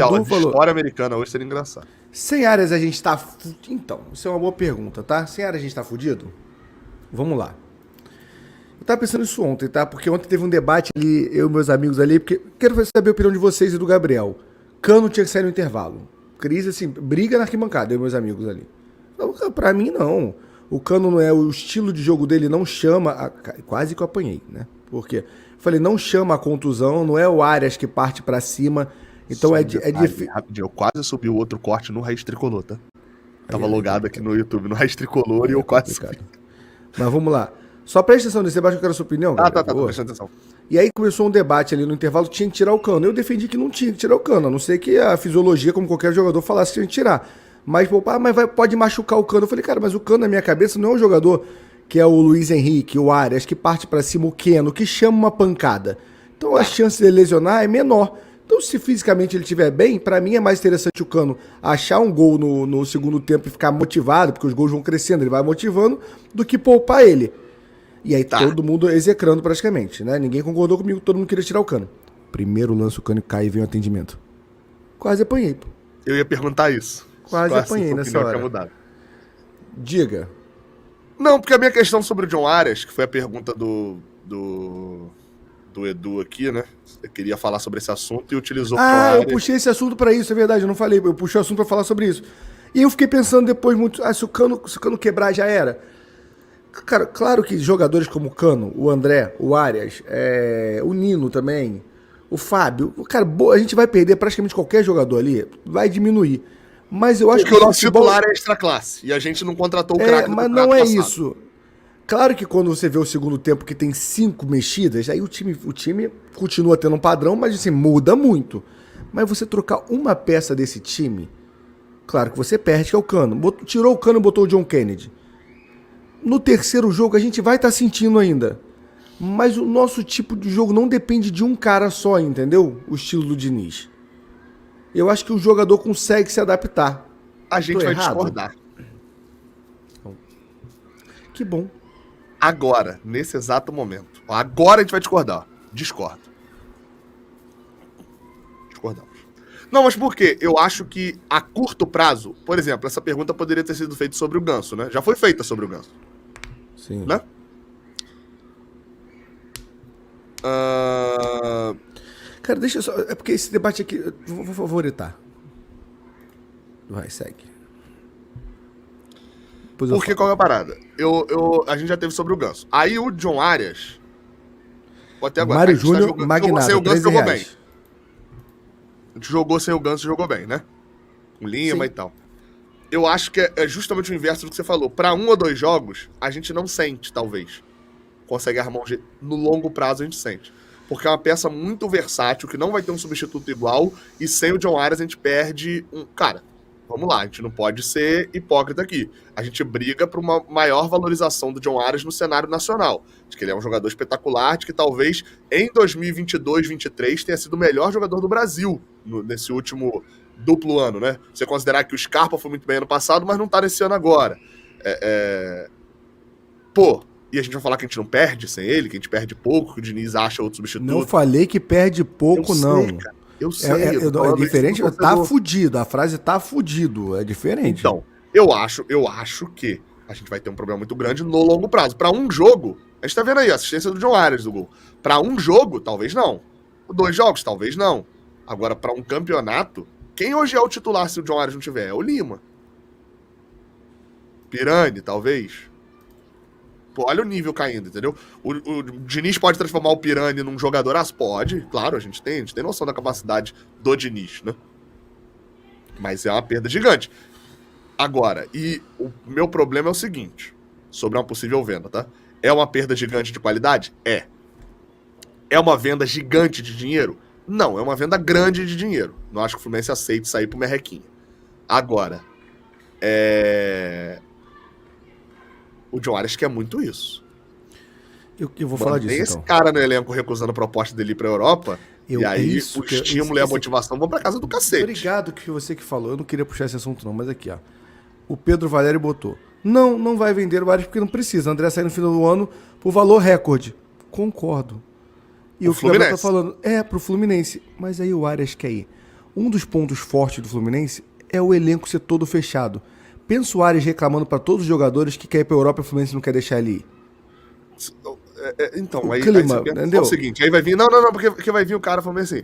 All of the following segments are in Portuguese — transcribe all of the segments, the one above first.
aula Edu de falou, história americana hoje seria engraçado. sem áreas a gente tá... Então, isso é uma boa pergunta, tá? Sem áreas a gente tá fudido? Vamos lá. Eu tava pensando nisso ontem, tá? Porque ontem teve um debate ali, eu e meus amigos ali, porque quero saber a opinião de vocês e do Gabriel. Cano tinha que sair no intervalo. Crise, assim, briga na arquibancada, eu e meus amigos ali. Não, pra mim, não. O Cano não é, o estilo de jogo dele não chama... Quase que eu apanhei, né? Porque falei, não chama a contusão, não é o Arias que parte pra cima. Então Só é um detalhe, difícil. rapidinho, eu quase subi o outro corte no Raiz Tricolor, tá? Tava logado aqui no YouTube, no Raiz Tricolor, e eu quase subi. Mas vamos lá. Só presta atenção nesse debate, eu quero a sua opinião, Gabriel. Tô prestando atenção. E aí começou um debate ali no intervalo, tinha que tirar o Cano. Eu defendi que não tinha que tirar o Cano, a não ser que a fisiologia, como qualquer jogador, falasse que tinha que tirar. Mas, pô, pode machucar o Cano. Eu falei, cara, mas o Cano na minha cabeça não é um jogador que é o Luiz Henrique, o Arias, que parte pra cima, o Keno, que chama uma pancada. Então a chance de lesionar é menor. Então, se fisicamente ele estiver bem, pra mim é mais interessante o Cano achar um gol no segundo tempo e ficar motivado, porque os gols vão crescendo, ele vai motivando, do que poupar ele. E aí todo mundo execrando praticamente, né? Ninguém concordou comigo, todo mundo queria tirar o Cano. Primeiro lance, o Cano cai e vem o atendimento. Quase apanhei, pô. Eu ia perguntar isso. Quase apanhei nessa hora. Diga. Não, porque a minha questão sobre o John Arias, que foi a pergunta do Edu aqui, né? Eu queria falar sobre esse assunto e utilizou o John Arias. Eu puxei esse assunto pra isso, é verdade, eu não falei. Eu puxei o assunto pra falar sobre isso. E eu fiquei pensando depois muito, se o Cano quebrar já era. Cara, claro que jogadores como o Cano, o André, o Arias, o Nino também, o Fábio, cara, a gente vai perder praticamente qualquer jogador ali, vai diminuir. Mas eu acho que o nosso titular é extra classe e a gente não contratou o craque do mas não é passado. Isso. Claro que quando você vê o segundo tempo que tem 5 mexidas, aí o time continua tendo um padrão, mas assim, muda muito. Mas você trocar uma peça desse time, claro que você perde, que é o Cano. Tirou o Cano e botou o John Kennedy. No terceiro jogo a gente vai estar sentindo ainda. Mas o nosso tipo de jogo não depende de um cara só, entendeu? O estilo do Diniz. Eu acho que o jogador consegue se adaptar. A gente vai discordar. Que bom. Agora, nesse exato momento. Agora a gente vai discordar. Discordo. Discordamos. Não, mas por quê? Eu acho que a curto prazo, por exemplo, essa pergunta poderia ter sido feita sobre o Ganso, né? Já foi feita sobre o Ganso. Sim. Né? Cara, deixa eu só... É porque esse debate aqui... Eu vou favoritar. Vai, segue. Porque qual é a parada? A gente já teve sobre o Ganso. Aí o John Arias... Até agora. Mário Júnior, Magnata, sem o Ganso, jogou bem. A gente jogou sem o Ganso, jogou bem, né? Com Lima e tal. Eu acho que é justamente o inverso do que você falou. Pra 1 ou 2 jogos, a gente não sente, talvez. Consegue armar um jeito. No longo prazo, a gente sente. Porque é uma peça muito versátil, que não vai ter um substituto igual, e sem o John Arias a gente perde um... Cara, vamos lá, a gente não pode ser hipócrita aqui. A gente briga por uma maior valorização do John Arias no cenário nacional. De que ele é um jogador espetacular, de que talvez em 2022, 2023 tenha sido o melhor jogador do Brasil nesse último duplo ano, né? Você considerar que o Scarpa foi muito bem ano passado, mas não tá nesse ano agora. Pô, e a gente vai falar que a gente não perde sem ele, que a gente perde pouco, que o Diniz acha outro substituto. Não falei que perde pouco, não. Cara. Eu sei. É diferente, tá fudido. A frase tá fudido. É diferente. Então, eu acho que a gente vai ter um problema muito grande no longo prazo. Pra um jogo, a gente tá vendo aí a assistência do John Arias do gol. Pra um jogo, talvez não. 2 jogos, talvez não. Agora, pra um campeonato, quem hoje é o titular se o John Arias não tiver? É o Lima. Pirani, talvez. Pô, olha o nível caindo, entendeu? O Diniz pode transformar o Pirani num jogador pode, claro, a gente tem noção da capacidade do Diniz, né? Mas é uma perda gigante. Agora, e o meu problema é o seguinte, sobre uma possível venda, tá? É uma perda gigante de qualidade? É. É uma venda gigante de dinheiro? Não, é uma venda grande de dinheiro. Não acho que o Fluminense aceite sair pro merrequinha. Agora, o John Arias quer muito isso. Eu vou falar disso, tem esse cara no elenco recusando a proposta dele ir pra Europa, e aí o estímulo e a motivação vão pra casa do cacete. Obrigado que você que falou. Eu não queria puxar esse assunto não, mas aqui, ó. O Pedro Valério botou. Não vai vender o Arias porque não precisa. André sai no final do ano por valor recorde. Concordo. E o Gabriel tá falando, pro Fluminense. Mas aí o Arias quer ir. Um dos pontos fortes do Fluminense é o elenco ser todo fechado. Pensa o Ares reclamando pra todos os jogadores que quer ir pra Europa e o Fluminense não quer deixar ele ir. Então, O aí clima, você pensa entendeu? o seguinte, aí vai vir, porque vai vir o cara falando assim,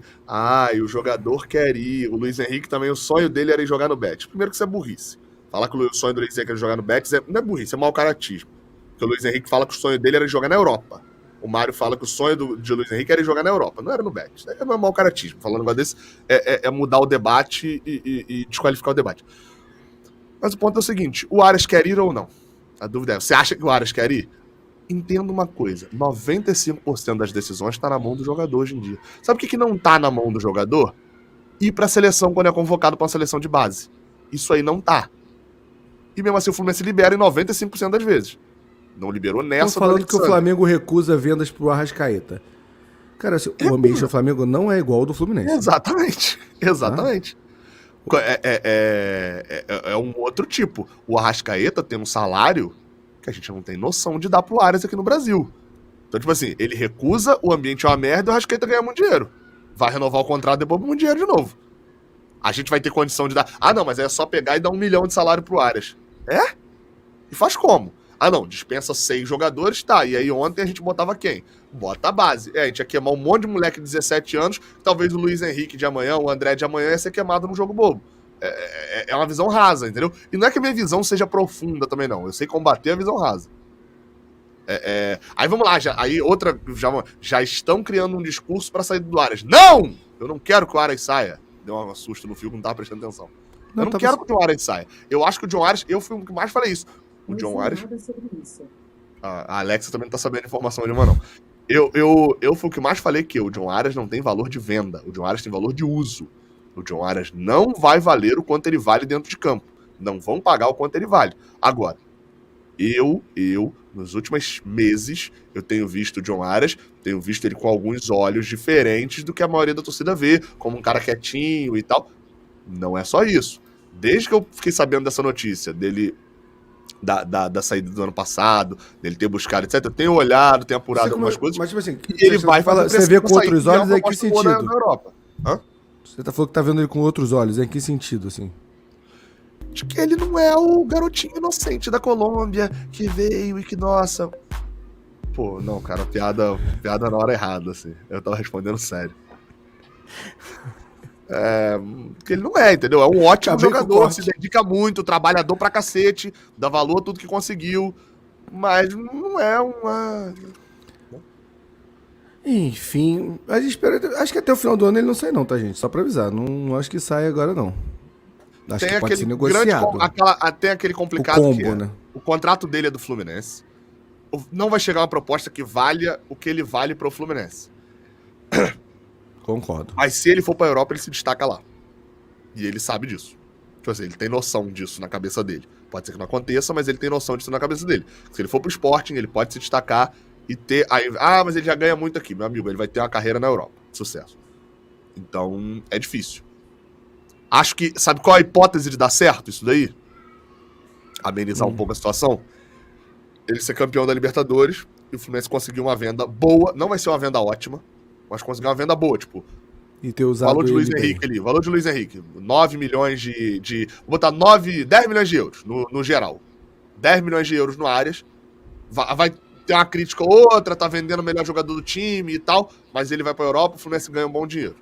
e o jogador quer ir, o Luiz Henrique também, o sonho dele era ir jogar no Betis. Primeiro que isso é burrice. Falar que o sonho do Luiz Henrique era jogar no Betis não é burrice, é mau caratismo. Porque o Luiz Henrique fala que o sonho dele era jogar na Europa. O Mário fala que o sonho de Luiz Henrique era jogar na Europa, não era no Betis. É mau caratismo. Falando um negócio desse, é mudar o debate e desqualificar o debate. Mas o ponto é o seguinte, o Aras quer ir ou não? A dúvida é, você acha que o Aras quer ir? Entenda uma coisa, 95% das decisões está na mão do jogador hoje em dia. Sabe o que não está na mão do jogador? Ir para a seleção quando é convocado para uma seleção de base. Isso aí não tá. E mesmo assim o Fluminense libera em 95% das vezes. Não liberou nessa. Estão falando que o Flamengo recusa vendas pro Arrascaeta. Cara, o ambiente do Flamengo não é igual ao do Fluminense. Exatamente. É um outro tipo. O Arrascaeta tem um salário que a gente não tem noção de dar pro Aras aqui no Brasil. Então, tipo assim, ele recusa, o ambiente é uma merda e o Arrascaeta ganha muito dinheiro. Vai renovar o contrato e depois muito dinheiro de novo. A gente vai ter condição de dar... não, mas é só pegar e dar 1 milhão de salário pro Aras. E faz como? Não, dispensa 6 jogadores, tá. E aí ontem a gente botava quem? Bota a base. A gente ia queimar um monte de moleque de 17 anos, talvez o Luiz Henrique de amanhã, o André de amanhã ia ser queimado num jogo bobo. É uma visão rasa, entendeu? E não é que a minha visão seja profunda também, não. Eu sei combater a visão rasa. Aí vamos lá, já estão criando um discurso pra sair do Aras. Não! Eu não quero que o Aras saia. Deu um susto no fio, não tava prestando atenção. Eu não quero que o Aras saia. Eu acho que o John Aras, eu fui o que mais falei isso. O John Aras... A Alexa também não tá sabendo a informação nenhuma, não. Eu fui o que mais falei que o John Aras não tem valor de venda. O John Aras tem valor de uso. O John Aras não vai valer o quanto ele vale dentro de campo. Não vão pagar o quanto ele vale. Agora, nos últimos meses, eu tenho visto o John Aras, tenho visto ele com alguns olhos diferentes do que a maioria da torcida vê, como um cara quietinho e tal. Não é só isso. Desde que eu fiquei sabendo dessa notícia, dele... Da saída do ano passado, dele ter buscado, etc. Eu tenho olhado, tenho apurado algumas coisas. Mas, tipo assim, e ele vai fazer. Você vê com outros olhos, em que sentido? Na Europa. Você tá falando que tá vendo ele com outros olhos, em que sentido, assim? De que ele não é o garotinho inocente da Colômbia que veio e que, nossa. Pô, não, cara, piada na hora errada, assim. Eu tava respondendo sério. Porque ele não é, entendeu? É um ótimo jogador, se dedica muito, trabalhador pra cacete, dá valor a tudo que conseguiu, mas não é uma... Enfim, a gente espera, acho que até o final do ano ele não sai não, tá, gente? Só pra avisar, não acho que sai agora não. Acho que pode ser negociado. Tem aquele complicado combo, que é, né? O contrato dele é do Fluminense, não vai chegar uma proposta que valha o que ele vale pro Fluminense. Concordo. Mas se ele for pra Europa, ele se destaca lá. E ele sabe disso. Tipo assim, ele tem noção disso na cabeça dele. Pode ser que não aconteça, mas ele tem noção disso na cabeça dele. Se ele for pro Sporting, ele pode se destacar e ter... mas ele já ganha muito aqui, meu amigo. Ele vai ter uma carreira na Europa. Sucesso. Então, é difícil. Acho que... Sabe qual a hipótese de dar certo isso daí? Amenizar um pouco a situação? Ele ser campeão da Libertadores e o Fluminense conseguir uma venda boa. Não vai ser uma venda ótima, mas conseguir uma venda boa, tipo... E ter usado valor de Luiz Henrique ali, valor de Luiz Henrique, 9 milhões vou botar 10 milhões de euros no geral. 10 milhões de euros no Arias. Vai ter uma crítica ou outra, tá vendendo o melhor jogador do time e tal, mas ele vai pra Europa, o Fluminense ganha um bom dinheiro.